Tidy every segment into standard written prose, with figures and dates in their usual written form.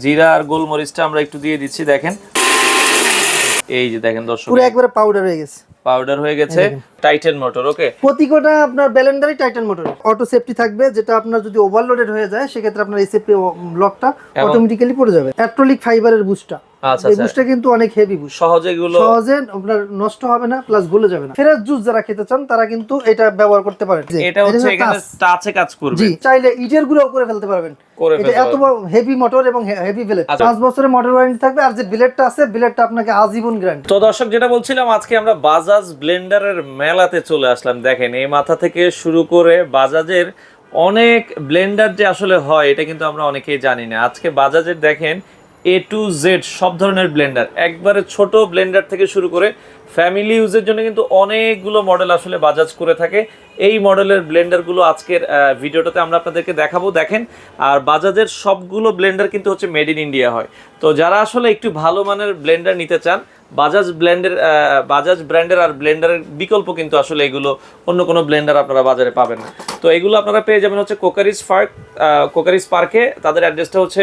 জিরা আর গোলমরিচটা আমরা একটু দিয়ে দিচ্ছি। দেখেন এই যে দেখেন দর্শক, পুরো একবারে পাউডার হয়ে গেছে। পাউডার হয়ে গেছে। Titan motor. ওকে, প্রতিটা আপনার ব্লেন্ডারই টাইটান মোটর। অটো সেফটি থাকবে, যেটা আপনার যদি ওভারলোডেড হয়ে যায় সেক্ষেত্রে আপনার এই সেফটি লকটা অটোমেটিক্যালি পড়ে যাবে। অ্যাক্রিলিক ফাইবারের বুস্টটা, এই বুস্টটা কিন্তু অনেক হেভি বুস্ট, সহজে আপনার নষ্ট হবে না, প্লাস গলে যাবে না। ফ্রেশ জুস যারা খেতে চান তারা কিন্তু এটা ব্যবহার করতে পারেন। এটা হচ্ছে এখানে টাচে কাজ করবে। জি, চাইলে ইটের গুঁড়ো করে ফেলতে পারবেন। এটা এত হেভি মোটর এবং হেভি ব্লেড। 5 বছরের মোটর ওয়ারেন্টি থাকবে। আর যে ব্লেডটা আছে, ব্লেডটা আপনাকে আজীবন গ্যারান্টি। তো দর্শক, যেটা বলছিলাম, আজকে আমরা বাজাজ ব্লেন্ডারের মেলাতে চলে আসলাম। দেখেন এই মাথা থেকে শুরু করে বাজাজের অনেক ব্লেন্ডার যে আসলে হয় এটা কিন্তু আমরা অনেকেই জানি না। আজকে বাজাজের দেখেন A to Z সব ধরনের ব্লেন্ডার, একবারে ছোট ব্লেন্ডার থেকে শুরু করে ফ্যামিলি ইউজের জন্য কিন্তু অনেকগুলো মডেল আসলে বাজাজ করে থাকে। এই মডেলের ব্লেন্ডারগুলো আজকের ভিডিওটাতে আমরা আপনাদেরকে দেখাবো। দেখেন, আর বাজাজের সবগুলো ব্লেন্ডার কিন্তু হচ্ছে মেড ইন ইন্ডিয়া হয়। তো যারা আসলে একটু ভালো মানের ব্লেন্ডার নিতে চান, বাজাজ ব্র্যান্ডের আর ব্লেন্ডারের বিকল্প কিন্তু আসলে এগুলো অন্য কোনো ব্লেন্ডার আপনারা বাজারে পাবেন না। তো এগুলো আপনারা পেয়ে যাবেন হচ্ছে কোকারিজ পার্কে। তাদের অ্যাড্রেসটা হচ্ছে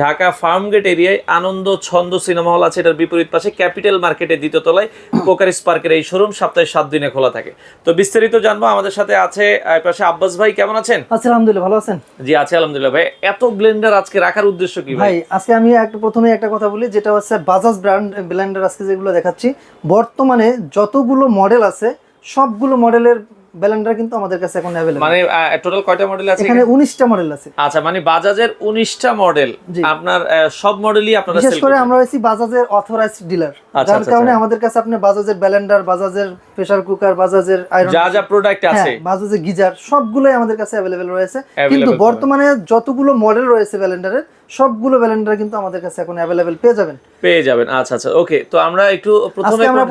ঢাকা ফার্মগেট এরিয়ায় আনন্দ ছন্দ সিনেমা হল আছে, এটার বিপরীত পাশে ক্যাপিটাল মার্কেটের দ্বিতীয় তলায় কোকারিজ পার্কের এই শোরুম সপ্তাহে 7 দিনে খোলা থাকে। তো বিস্তারিত জানবো। আমাদের সাথে আছে পাশে আব্বাস ভাই। কেমন আছেন? আলহামদুলিল্লাহ, ভালো আছেন? জি আছি আলহামদুলিল্লাহ। ভাই, এত ব্লেন্ডার আজকে রাখার উদ্দেশ্য কি? ভাই আজকে আমি প্রথমে একটা কথা বলি, যেটা হচ্ছে বাজাজ ব্র্যান্ড ব্লেন্ডার আজকে যেগুলো দেখাচ্ছি, বর্তমানে যতগুলো মডেল আছে সবগুলো মডেলের ব্লেন্ডার কিন্তু আমাদের কাছে এখন अवेलेबल। মানে টোটাল কয়টা মডেল আছে এখানে? 19টা মডেল আছে। আচ্ছা, মানে বাজাজের 19টা মডেল আপনার সব মডেলই আপনারা সেল করেন? বিশেষ করে আমরা হইছি বাজাজের অথরাইজড ডিলার, যার কারণে আমাদের কাছে আপনি বাজাজের ব্লেন্ডার, বাজাজের প্রেসার কুকার, বাজাজের আয়রন, যা প্রোডাক্ট আছে, বাজাজের গিজার সবগুলোই আমাদের কাছে अवेलेबल রয়েছে। কিন্তু বর্তমানে যতগুলো মডেল রয়েছে ব্লেন্ডারের, সবগুলো ব্লেন্ডার কিন্তু আমাদের কাছে এখন अवेलेबल পেয়ে যাবেন। আচ্ছা ওকে। তো আমরা একটু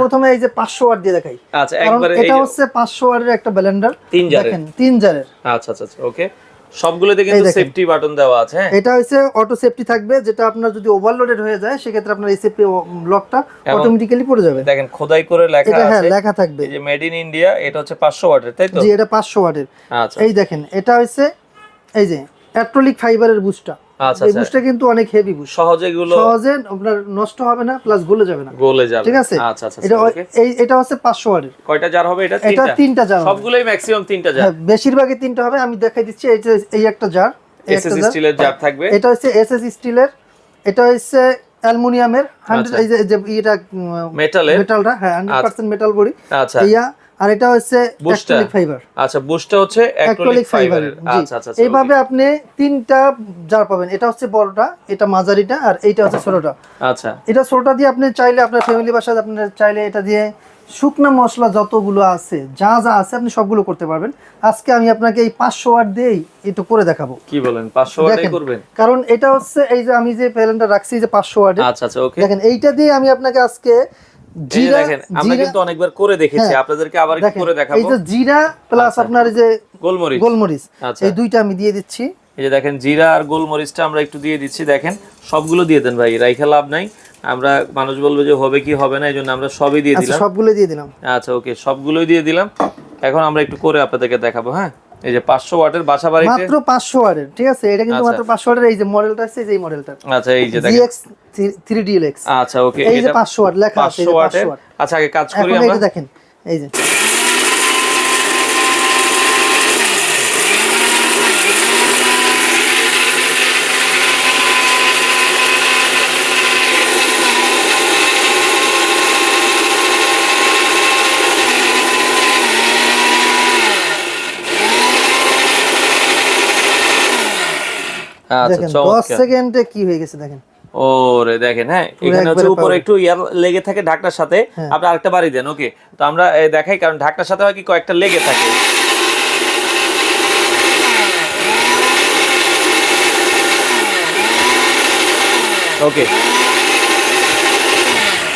প্রথমে এই যে 500 ওয়াট দিয়ে দেখাই। আচ্ছা, একবারে এটা হচ্ছে 500 ওয়াটের একটা ব্লেন্ডার, দেখেন 3 জারের। আচ্ছা ওকে। সবগুলোতে কিন্তু সেফটি বাটন দেওয়া আছে। এটা হচ্ছে অটো সেফটি থাকবে, যেটা আপনার যদি ওভারলোডেড হয়ে যায় সেক্ষেত্রে আপনার এই সেফটি লকটা অটোমেটিক্যালি পড়ে যাবে। দেখেন খোদাই করে লেখা আছে। হ্যাঁ, লেখা থাকবে এই যে মেড ইন ইন্ডিয়া। এটা হচ্ছে 500 ওয়াটের, তাই তো? জি, এটা 500 ওয়াটের। আচ্ছা, এই দেখেন, এটা হচ্ছে এই যে অ্যাক্রিলিক ফাইবারের বুস্টটা। এই বুস্টটা কিন্তু অনেক হেভি বুস্ট, সহজে আপনার নষ্ট হবে না, প্লাস গলে যাবে না। ঠিক আছে। আচ্ছা এটা হচ্ছে 500 ওয়াটের। কয়টা জার হবে এটা? এটা 3টা জার। সবগুলোই ম্যাক্সিমাম 3টা জার। হ্যাঁ, বেশিরভাগই 3টা হবে। আমি দেখাই দিচ্ছি। এই একটা জার, এসএস স্টিলের জার থাকবে। এটা হচ্ছে এসএস স্টিলের। এটা হচ্ছে অ্যালুমিনিয়ামের 100, এই যে এটা মেটালটা, হ্যাঁ 100% মেটাল বডি। আচ্ছা, আর এটা হচ্ছে অ্যাক্রিলিক ফাইবার। আচ্ছা, বুস্টটা হচ্ছে অ্যাক্রিলিক ফাইবারের। আচ্ছা এইভাবে আপনি 3টা জার পাবেন। এটা হচ্ছে বড়টা, এটা মাঝারিটা, আর এইটা হচ্ছে ছোটটা। আচ্ছা, এটা ছোটটা দিয়ে আপনি চাইলে আপনার ফ্যামিলি বাসায় আপনি চাইলে এটা দিয়ে শুকনো মশলা যতগুলো আছে, যা আছে আপনি সবগুলো করতে পারবেন। আজকে আমি আপনাকে এই 500 ওয়াট দিয়েই একটু করে দেখাবো। কি বলেন? 500 ওয়াটই করবেন? কারণ এটা হচ্ছে এই যে আমি যে প্যানেলটা রাখছি যে 500 ওয়াটের। আচ্ছা ওকে। দেখেন, এইটা দিয়ে আমি আপনাকে আজকে জিরা, দেখেন আমরা কিন্তু অনেকবার করে দেখেছি, আপনাদেরকে আবার একটু করে দেখাবো। এই যে জিরা প্লাস আপনার এই যে গোলমরিচ, আচ্ছা, এই দুইটা আমি দিয়ে দিচ্ছি। এই যে দেখেন জিরা আর গোলমরিচটা আমরা একটু দিয়ে দিচ্ছি। দেখেন সবগুলো দিয়ে দেন ভাই, রাইখা লাভ নাই। আমরা মানুষ বলবে যে হবে কি হবে না, এইজন্য আমরা সবই দিয়ে দিলাম। সবগুলো দিয়ে দিলাম। আচ্ছা ওকে, সবগুলোই দিয়ে দিলাম। এখন আমরা একটু করে আপনাদেরকে দেখাবো। হ্যাঁ, এই যে 500 ওয়াটের বাসা বাড়িতে মাত্র 500 ওয়াটের। ঠিক আছে, এটা কিন্তু মাত্র 500 ওয়াটের। এই যে মডেলটা আছে, এই মডেলটা। আচ্ছা, এই যে দেখেন GX 3DLX। আচ্ছা ওকে, এই যে 500 ওয়াট লেখা আছে, 500 ওয়াটের। আচ্ছা, আগে কাজ করি আমরা। এই যে দেখেন, এই যে দেখেন 10 সেকেন্ডে কি হয়ে গেছে দেখেন। ওরে দেখেন, হ্যাঁ এখানে হচ্ছে উপরে একটু ইয়ার লেগে থাকে ঢাকনার সাথে। আপনি আরেকটা বাড়ি দেন। ওকে, তো আমরা দেখাই, কারণ ঢাকনার সাথে হয় কি কয়েকটা লেগে থাকে। ওকে,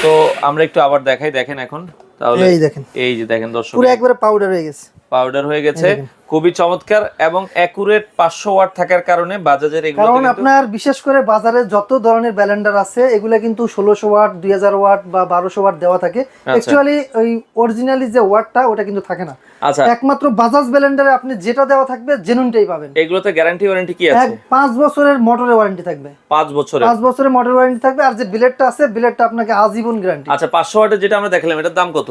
তো আমরা একটু আবার দেখাই। দেখেন এখন তাহলে, এই দেখেন, এই যে দেখেন দর্শক, পুরো একবারে পাউডার হয়ে গেছে। পাউডার হয়ে গেছে, খুবই চমৎকার এবং অ্যাকুরেট 500 ওয়াট থাকার কারণে বাজাজের এগুলো কারণ আপনার বিশেষ করে বাজারে যত ধরনের ব্লেন্ডার আছে এগুলা কিন্তু 1600 ওয়াট 2000 ওয়াট বা 1200 ওয়াট দেওয়া থাকে। অ্যাকচুয়ালি ওই অরিজিনালি যে ওয়াটটা ওটা কিন্তু থাকে না। আচ্ছা, একমাত্র বাজাজ ব্লেন্ডারে আপনি যেটা দেওয়া থাকবে জেনুইনটাই পাবেন। এগুলোতে গ্যারান্টি ওয়ারেন্টি কি আছে? 5 বছরের মোটরের ওয়ারেন্টি থাকবে। 5 বছরের মোটর ওয়ারেন্টি থাকবে। আর যে ব্লেডটা আছে ব্লেডটা আপনাকে আজীবন গ্যারান্টি। আচ্ছা, 500 ওয়াটের যেটা আমরা দেখালাম এটার দাম কত?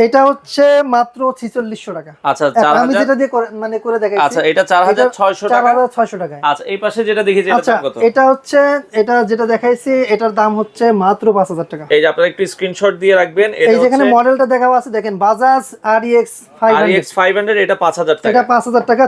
এটা হচ্ছে মাত্র 4600 টাকা। আচ্ছা, আমি যেটা দিয়ে করে দেখাইছি। আচ্ছা, এটা 4600 টাকা। 4600 টাকা। আচ্ছা, এই পাশে যেটা দেখেছি এটার দাম কত? এটা হচ্ছে এটা যেটা দেখাইছি এটার দাম হচ্ছে মাত্র 5000 টাকা। এই যে আপনারা একটু স্ক্রিনশট দিয়ে রাখবেন। এই যেখানে মডেলটা দেখাও আছে দেখেন, বাজাজ REX 500 এটা 5000 টাকা। এটা 5000 টাকা।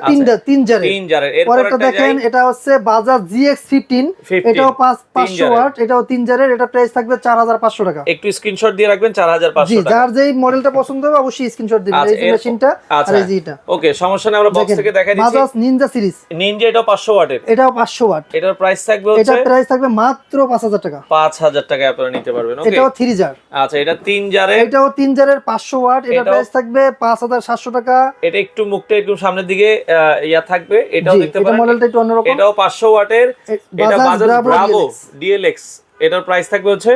তিন জারের। এরপরটা দেখেন, এটা হচ্ছে বাজাজ GX 15, এটাও 500 ওয়াট, এটাও 3 জারের, এটা প্রাইস থাকবে 4500 টাকা। একটু স্ক্রিনশট দিয়ে রাখবেন 4500 টাকা। যার যেই মডেলটা পছন্দ হবে অবশ্যই স্ক্রিনশট দিবেন। এই যে মেশিনটা আর এই যে এটা। ওকে, সমস্যা নেই, আমরা বক্স থেকে দেখাই দিচ্ছি। বাজাজ নিনজা সিরিজ, নিনজা এটাও 500 ওয়াটের। এটাও 500 ওয়াট। এটার প্রাইস থাকবে হচ্ছে এটার প্রাইস থাকবে মাত্র 5000 টাকা। 5000 টাকায় আপনারা নিতে পারবেন। ওকে, এটাও 3 জার। আচ্ছা, এটা 3 জারের। এটাও 3 জারের 500 ওয়াট, এটার প্রাইস থাকবে 5700 টাকা। এটা একটু মুখটা একটু সামনের দিকে ইয়া থাকবে, এটাও দেখতে পারেন। এটা মডেলটা একটু অন্যরকম। এটাও 500 ওয়াটের। এটা বাজাজ ব্রাভো DLX, এটার প্রাইস থাকবে হচ্ছে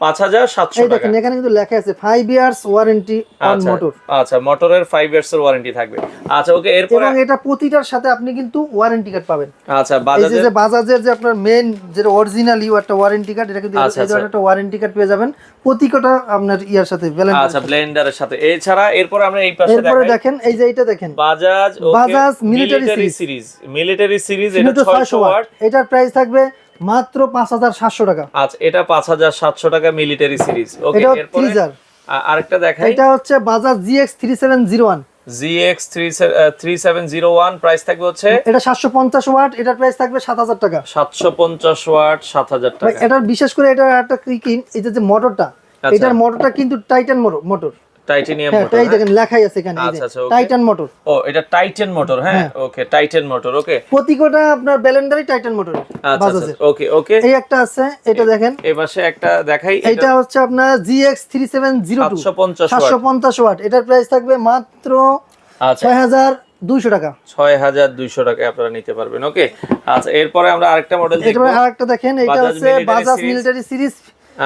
5700 টাকা। দেখেন এখানে কিন্তু লেখা আছে 5 ইয়ার্স ওয়ারেন্টি অন মোটর। আচ্ছা, মোটরের 5 ইয়ার্স এর ওয়ারেন্টি থাকবে। আচ্ছা, ওকে, এরপর এবং এটা প্রতিটার সাথে আপনি কিন্তু ওয়ারেন্টি কার্ড পাবেন। আচ্ছা, বাজাজের যে বাজাজের যে আপনার মেইন যেটা অরিজিনাল একটা ওয়ারেন্টি কার্ড, এটা কিন্তু এই ধরনের একটা ওয়ারেন্টি কার্ড পেয়ে যাবেন প্রতিটা আপনার ইয়ার সাথে, ব্লেন্ডার। আচ্ছা, ব্লেন্ডারের সাথে। এছাড়া এরপর আমরা এই পাশে এরপরে দেখেন, এই যে এটা দেখেন বাজাজ মিলিটারি সিরিজ, এটা 600 ওয়াট। এটার প্রাইস থাকবে মাত্র 5700 টাকা। আচ্ছা, এটা 5700 টাকা মিলিটারি সিরিজ। ওকে, এরপরে আরেকটা দেখাই। এটা হচ্ছে বাজাজ GX 3701। GX 3701 প্রাইস থাকবে হচ্ছে, এটা 750 ওয়াট, এটার প্রাইস থাকবে 7000 টাকা। 750 ওয়াট 7000 টাকা। এটার বিশেষ করে এটা একটা কি এটা যে মোটরটা, এটার মোটরটা কিন্তু টাইটান মোটর, টাইটানিয়াম মোটর। এই দেখেন লেখাই আছে এখানে, এই যে টাইটান মোটর। ও, এটা টাইটান মোটর। হ্যাঁ, ওকে, টাইটান মোটর। ওকে, প্রতিটা আপনার ব্লেন্ডারই টাইটান মোটর বাজাজের। ওকে, এই একটা আছে, এটা দেখেন। এই পাশে একটা দেখাই। এটা হচ্ছে আপনার GX 3702 750 ওয়াট, এটার প্রাইস থাকবে মাত্র 6200 টাকা। 6200 টাকায় আপনারা নিতে পারবেন। ওকে, আচ্ছা, এরপরে আমরা আরেকটা মডেল দেখব। এরপরে আরেকটা দেখেন, এটা হচ্ছে বাজাজ মিলিটারি সিরিজ।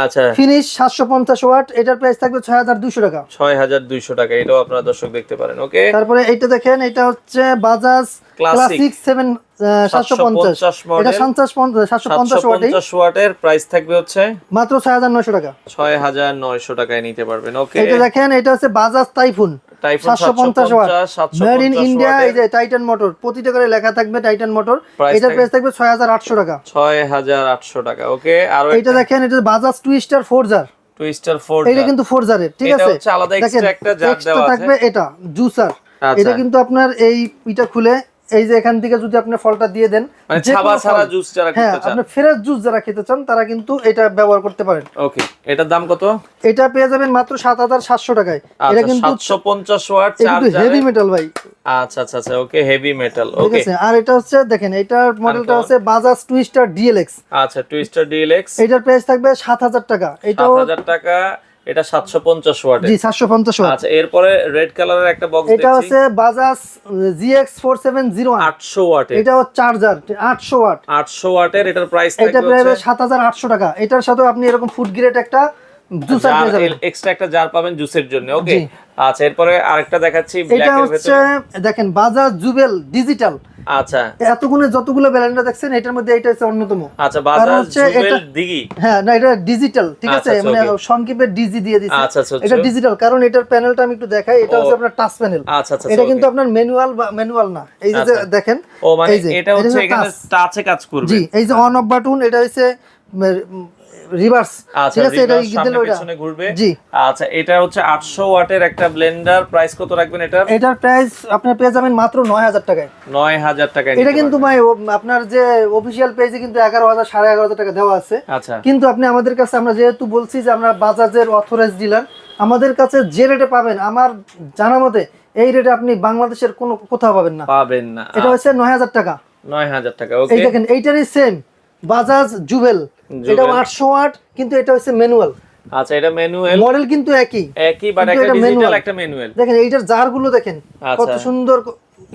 আচ্ছা, ফিনিশ 750 ওয়াট, এটার প্রাইস থাকবে 6200 টাকা। 6200 টাকা, এটাও আপনারা দর্শক দেখতে পারেন। ওকে, তারপরে এইটা দেখেন, এটা হচ্ছে বাজাজ ক্লাসিক 750, এটা 750 ওয়াটের, প্রাইস থাকবে হচ্ছে মাত্র 6900 টাকা। 6900 টাকায় নিতে পারবেন। ওকে, এটা দেখেন, এটা হচ্ছে Bajaj typhoon 750 watt, made in India. এই যে টাইটান মোটর, প্রতিটা করে লেখা থাকবে টাইটান মোটর। এটার প্রাইস থাকবে 6800 টাকা। 6800 টাকা। ওকে, আর এটা দেখেন, এটা বাজাজ টুইস্টার 4 জার। এটা কিন্তু 4 জারের, ঠিক আছে। এটা আলাদা এক্সট্রা একটা জার দেওয়া আছে। থাকবে এটা জুসার। এটা কিন্তু আপনার এই পিটা খুলে এই যে এখান থেকে যদি আপনি ফলটা দিয়ে দেন, মানে ছাবা ছাড়া জুস যারা খেতে চান, আপনি ফ্রেশ জুস যারা খেতে চান তারা কিন্তু এটা ব্যবহার করতে পারেন। ওকে, এটার দাম কত? এটা পেয়ে যাবেন মাত্র 7700 টাকায়। এটা কিন্তু 750 ওয়াট চার্জার, হেভি মেটাল ভাই। আচ্ছা, ওকে, হেভি মেটাল। ওকে, আর এটা হচ্ছে দেখেন, এটার মডেলটা হচ্ছে বাজাজ টুইস্টার DLX। আচ্ছা, টুইস্টার DLX, এটার প্রাইস থাকবে 7000 টাকা। এটাও 7000 টাকা। এটা 750 ওয়াট। জি, 750 ওয়াট। আচ্ছা, এরপরে রেড কালারের একটা বক্স দেখছি। এটা হচ্ছে বাজাজ GX 4701 800 ওয়াটের। এটাও চার্জার 800 ওয়াট। 800 ওয়াটের, এটার প্রাইস থাকবে এটা প্রায় 7800 টাকা। এটার সাথে আপনি এরকম ফুড গ্রেড একটা জুসার পেয়ে যাবেন, এক্সট্রা একটা জার পাবেন জুসের জন্য। ওকে, আচ্ছা, এরপরে আরেকটা দেখাচ্ছি এটা হচ্ছে দেখেন বাজাজ জুবেল ডিজিটাল। আচ্ছা, এতগুলো যতগুলো ব্লেন্ডার দেখছেন এটার মধ্যে এটা হচ্ছে অন্যতম। আচ্ছা, বাজাজ জুবেল দিঘি। হ্যাঁ, না, এটা ডিজিটাল, ঠিক আছে, মানে সংক্ষেপে ডিজি দিয়ে দিয়েছে। এটা ডিজিটাল কারণ এটার প্যানেলটা আমি একটু দেখাই। এটা হচ্ছে আপনার টাচ প্যানেল। এটা কিন্তু আপনার ম্যানুয়াল না। এই যে দেখেন, ও মানে এটা হচ্ছে এখানে টাচে কাজ করবে। জি, এই যে অন অফ বাটন, এটা হচ্ছে রিভার্স, ঠিক আছে, এটা দিলে ওটা পিছনে ঘুরবে। জি, আচ্ছা, এটা হচ্ছে 800 ওয়াটের একটা ব্লেন্ডার। প্রাইস কত রাখবেন এটার? এটার প্রাইস আপনি পেয়ে যাবেন মাত্র 9000 টাকায়। 9000 টাকায়। এটা কিন্তু ভাই আপনার যে অফিশিয়াল পেজে কিন্তু 11000 11,500 টাকা দেওয়া আছে। আচ্ছা, কিন্তু আপনি আমাদের কাছে, আমরা যেহেতু বলছি যে আমরা বাজাজের অথরাইজড ডিলার, আমাদের কাছে যে রেটে পাবেন আমার জানা মতে এই রেটে আপনি বাংলাদেশের কোনো কোথাও পাবেন না। এটা হচ্ছে 9000 টাকা। 9000 টাকা। ওকে, এই দেখেন, এইটারই সেম বাজাজ জুবেল, এটা 800 ওয়াট, কিন্তু এটা হচ্ছে ম্যানুয়াল। আচ্ছা এটা ম্যানুয়াল মডেল কিন্তু একই বাট কিন্তু একটা এটা ডিজিটাল manual। একটা ম্যানুয়াল। দেখেন এইটার জার গুলো দেখেন কত আচ্ছা। সুন্দর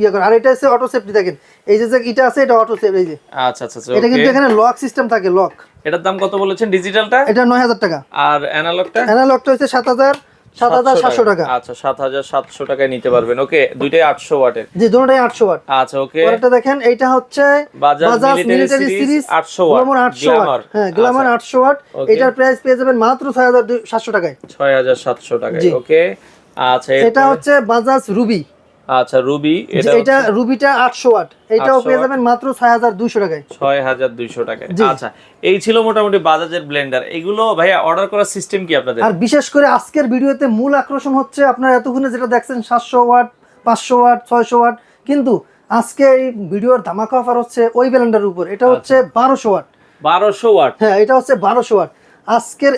ইয়ে করে। আর এটা আছে অটো সেফটি, দেখেন এই যে এটা আছে এটা অটো সেফ, এই যে আচ্ছা আচ্ছা এটা কিন্তু ওকে। এখানে লক সিস্টেম থাকে, লক। এটার দাম কত বলেছেন ডিজিটালটা? এটা 9000 টাকা, আর অ্যানালগটা? অ্যানালগটা হচ্ছে 7700 টাকা। আচ্ছা 7700 টাকায় নিতে পারবেন। ওকে দুইটাই 800 ওয়াটের। জি দুটোটাই 800 ওয়াট। আচ্ছা ওকে। পরেরটা দেখেন এইটা হচ্ছে Bajaj military series 800 watt, glamour 800 watt. হ্যাঁ গ্ল্যামার 800 ওয়াট। এটার প্রাইস পেয়ে যাবেন মাত্র 6700 টাকায়। 6700 টাকায়। জি। ওকে আচ্ছা এটা হচ্ছে বাজাজ রুবি। আচ্ছা রুবি, এটা রুবিটা 800 ওয়াট, এটাও পেয়ে যাবেন মাত্র 6200 টাকায়। 6200 টাকায়। আচ্ছা এই ছিল মোটামুটি বাজাজের ব্লেন্ডার। এগুলো ভাইয়া অর্ডার করার সিস্টেম কি আপনাদের? আর বিশেষ করে আজকের ভিডিওতে মূল আকর্ষণ হচ্ছে আপনারা এতক্ষণে যেটা দেখছেন 700 ওয়াট 500 ওয়াট 600 ওয়াট, কিন্তু আজকে এই ভিডিওর ধামাকা অফার হচ্ছে ওই ব্লেন্ডারের উপর। এটা হচ্ছে 1200 ওয়াট। 1200 ওয়াট? হ্যাঁ এটা হচ্ছে 1200 ওয়াট। আজকের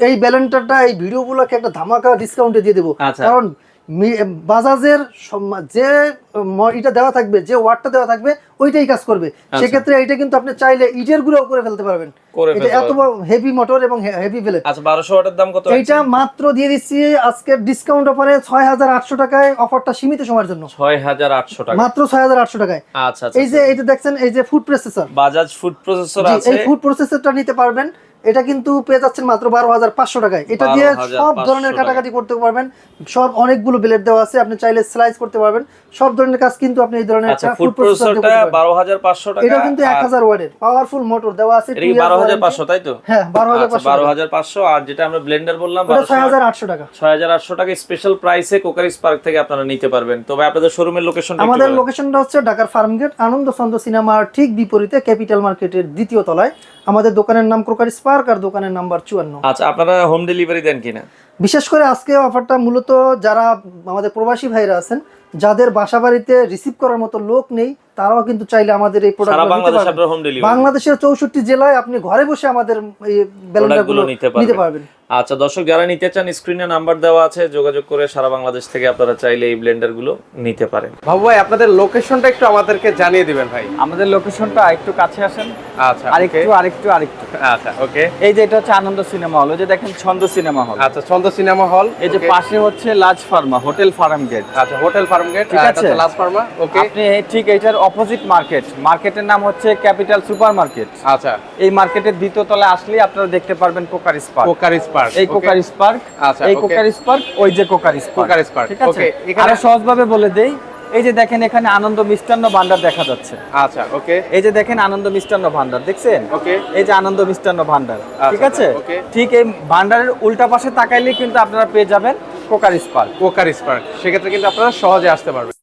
এই ব্লেন্ডারটা এই ভিডিওগুলোকে একটা ধামাকা ডিসকাউন্টে দিয়ে দেবো। কারণ বাজাজের যে এটা দেওয়া থাকবে, যে ওয়াটটা দেওয়া থাকবে ওইটাই কাজ করবে। সেক্ষেত্রে এটা কিন্তু আপনি চাইলে ইটের গুঁড়ো করে ফেলতে পারবেন। এটা এত হেভি মোটর এবং হেভি ব্লেড। আচ্ছা 1200 ওয়াটের দাম কত? এইটা মাত্র দিয়ে দিচ্ছি আজকের ডিসকাউন্ট অফারে 6800 টাকায়। অফারটা সীমিত সময়ের জন্য। 6800 টাকা, মাত্র 6800 টাকায়। আচ্ছা এই যে এটা দেখছেন, এই যে food processor, Bajaj food processor আছে। এই ফুড প্রসেসরটা নিতে পারবেন। এটা কিন্তু পেয়ে যাচ্ছেন মাত্র 12500 টাকায়। এটা দিয়ে সব ধরনের কাটাকাটি করতে পারবেন। সব অনেকগুলো ব্লেড দেওয়া আছে, আপনি চাইলে স্লাইস করতে পারবেন। সব ধরনের কাজ কিন্তু আপনি এই ধরনের একটা ফুড প্রসেসরটা 12500 টাকা। এটা কিন্তু 1000 ওয়াটের পাওয়ারফুল মোটর দেওয়া আছে। এটা কি 12500 তাই তো? হ্যাঁ 12500। আর যেটা আমরা ব্লেন্ডার বললাম 6800 টাকা। 6800 টাকা স্পেশাল প্রাইসে কোকারিস পার্ক থেকে আপনারা নিতে পারবেন। তবে আপনাদের শোরুমের লোকেশনটা? আমাদের লোকেশনটা হচ্ছে ঢাকার ফার্মগেট আনন্দ চন্দ্র সিনেমার ঠিক বিপরীতে ক্যাপিটাল মার্কেটের দ্বিতীয় তলায়। আমাদের দোকানের নাম কোকারিস পার্ক আর দোকানের নাম্বার 54। আচ্ছা আপনারা হোম ডেলিভারি দেন কিনা? বিশেষ করে আজকে অফারটা মূলত যারা আমাদের প্রবাসী ভাইরা আছেন, যাদের বাসাবাড়িতে রিসিভ করার মতো লোক নেই, তারাও কিন্তু চাইলে আমাদের এই প্রোডাক্টগুলো নিতে পারবেন। বাংলাদেশের 64 জেলায় আপনি ঘরে বসে আমাদের এই ব্লেন্ডারগুলো নিতে পারবেন। আচ্ছা দর্শক যারা নিতে চান স্ক্রিনে নাম্বার দেওয়া আছে, যোগাযোগ করে সারা বাংলাদেশ থেকে আপনারা চাইলে এই ব্লেন্ডারগুলো নিতে পারেন। বাবু ভাই আপনাদের লোকেশনটা একটু আমাদেরকে জানিয়ে দিবেন ভাই। আমাদের লোকেশনটা একটু কাছে আসেন। আচ্ছা আরেকটু আচ্ছা ওকে। এই যে এটা হচ্ছে আনন্দ সিনেমা হল, ওই যে দেখেন ছন্দ সিনেমা হল। আচ্ছা ছন্দ সিনেমা হল। এই যে পাশে হচ্ছে লাজ ফার্মা, হোটেল ফার্ম গেট। আচ্ছা হোটেল ফার্ম গেট, ঠিক আছে, লাজ ফার্মা। ওকে আপনি ঠিক এইটার অপোজিট মার্কেটের নাম হচ্ছে ক্যাপিটাল সুপার মার্কেট। আচ্ছা এই মার্কেটের দ্বিতীয় তলায় আসলেই আপনারা দেখতে পারবেন কোকারিস পার্ক। এই কোকারিস পার্ক, আচ্ছা এই কোকারিস পার্ক, ওই যে কোকারিস পার্ক। ঠিক আছে, আরো সহজভাবে বলে দেই, এই যে দেখেন এখানে আনন্দ মিষ্টান্ন ভান্ডার দেখা যাচ্ছে। আচ্ছা ওকে। এই যে দেখেন আনন্দ মিষ্টান্ন ভান্ডার দেখছেন? ওকে। এই যে আনন্দ মিষ্টান্ন ভান্ডার, ঠিক আছে? ওকে। ঠিক এই ভান্ডারের উল্টা পাশে তাকাইলে কিন্তু আপনারা পেয়ে যাবেন কোকারিস পার্ক। সেক্ষেত্রে কিন্তু আপনারা সহজে আসতে পারবেন।